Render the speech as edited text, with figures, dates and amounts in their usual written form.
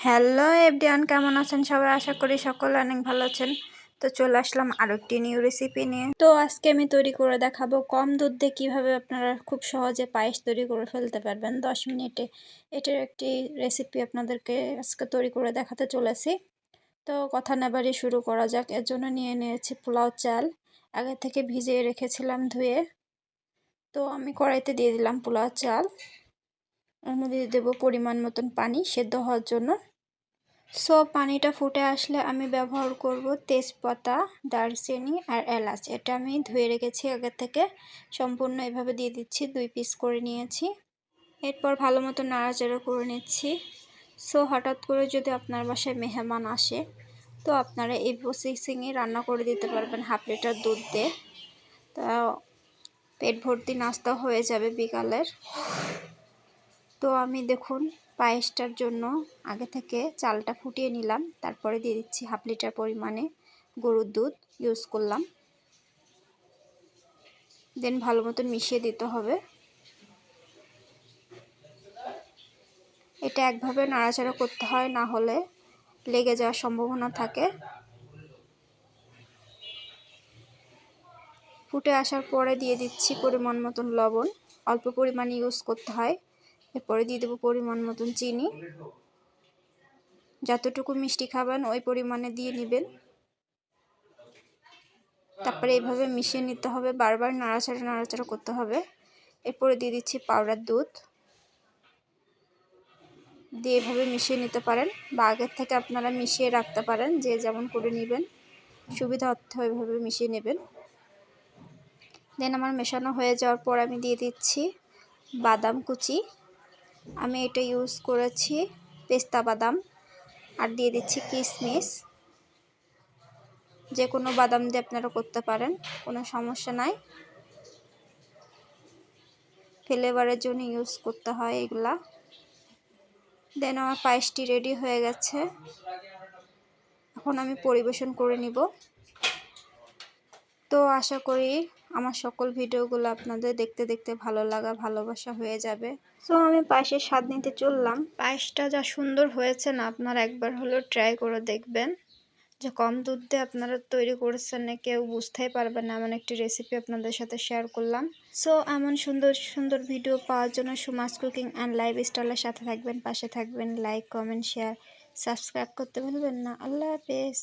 Hello everyone, কেমন আছেন সবাই? আশা করি সকলে অনেক ভালো আছেন। তো চলে আসলাম আরও একটি নিউ রেসিপি নিয়ে। তো আজকে আমি তৈরি করে দেখাবো কম দুধ দিয়ে কীভাবে আপনারা খুব সহজে পায়েস তৈরি করে ফেলতে পারবেন 10 মিনিটে। এটার একটি রেসিপি আপনাদেরকে আজকে তৈরি করে দেখাতে চলেছি। তো কথা না বাড়িয়ে শুরু করা যাক। এর জন্য নিয়ে নিয়েছি পোলাও চাল, আগে থেকে ভিজিয়ে রেখেছিলাম ধুয়ে। তো আমি কড়াইতে দিয়ে দিলাম পোলাও চাল, এর মধ্যে দিয়ে দেবো পরিমাণ মতন পানি সেদ্ধ হওয়ার জন্য। পানিটা ফুটে আসলে আমি ব্যবহার করব তেজপাতা, দারচিনি আর এলাচ। এটা আমি ধুয়ে রেখেছি আগে থেকে। সম্পূর্ণ এভাবে দিয়ে দিচ্ছি, 2 পিস করে নিয়েছি। এরপর ভালো মতো নাড়াচাড়া করে নিচ্ছি। হঠাৎ করে যদি আপনার বাসায় মেহমান আসে, তো আপনারা এই প্রসেসিংয়ে রান্না করে দিতে পারবেন হাফ লিটার দুধ দিয়ে। তা পেট ভর্তি নাস্তা হয়ে যাবে বিকালের। তো আমি দেখুন পায়েসটার জন্য আগে থেকে চালটা ফুটিয়ে নিলাম, তারপরে দিয়ে দিচ্ছি হাফ লিটার পরিমাণে গরুর দুধ ইউজ করলাম। দেন ভালো মতন মিশিয়ে দিতে হবে। এটা একভাবে নাড়াচাড়া করতে হয়, না হলে লেগে যাওয়ার সম্ভাবনা থাকে। ফুটে আসার পরে দিয়ে দিচ্ছি পরিমাণ মতন লবণ, অল্প পরিমাণে ইউজ করতে হয়। এরপরে দিয়ে দেবো পরিমাণ মতন চিনি, যতটুকু মিষ্টি খাবেন ওই পরিমাণে দিয়ে নেবেন। তারপরে এইভাবে মিশিয়ে নিতে হবে, বারবার নাড়াচাড়া করতে হবে। এরপরে দিয়ে দিচ্ছি পাউডার দুধ, দিয়ে এভাবে মিশিয়ে নিতে পারেন বা আগের থেকে আপনারা মিশিয়ে রাখতে পারেন, যে যেমন করে নেবেন সুবিধা অর্থে ওইভাবে মিশিয়ে নেবেন। দেন আমার মেশানো হয়ে যাওয়ার পর আমি দিয়ে দিচ্ছি বাদাম কুচি। আমি এটা ইউজ করেছি পেস্তা বাদাম, আর দিয়ে দিচ্ছি কিশমিশ। যে কোনো বাদাম দিয়ে আপনারা করতে পারেন, কোনো সমস্যা নাই। ফ্লেভারের জন্য ইউজ করতে হয় এগুলা। দেন আমার পায়েসটি রেডি হয়ে গেছে। এখন আমি পরিবেশন করে নিব। তো আশা করি আমার সকল ভিডিওগুলো আপনাদের দেখতে দেখতে ভালো লাগা ভালোবাসা হয়ে যাবে। আমি পায়েসের স্বাদ নিতে চললাম। পায়েসটা যা সুন্দর হয়েছে না, আপনারা একবার হলেও ট্রাই করে দেখবেন। যে কম দুধ দিয়ে আপনারা তৈরি করেছেন না, কেউ বুঝতেই পারবে না, এমন একটি রেসিপি আপনাদের সাথে শেয়ার করলাম। এমন সুন্দর সুন্দর ভিডিও পাওয়ার জন্য সুমাস কুকিং অ্যান্ড লাইফস্টাইলের সাথে থাকবেন, পাশে থাকবেন। লাইক, কমেন্ট, শেয়ার, সাবস্ক্রাইব করতে ভুলবেন না। আল্লাহ হাফেজ।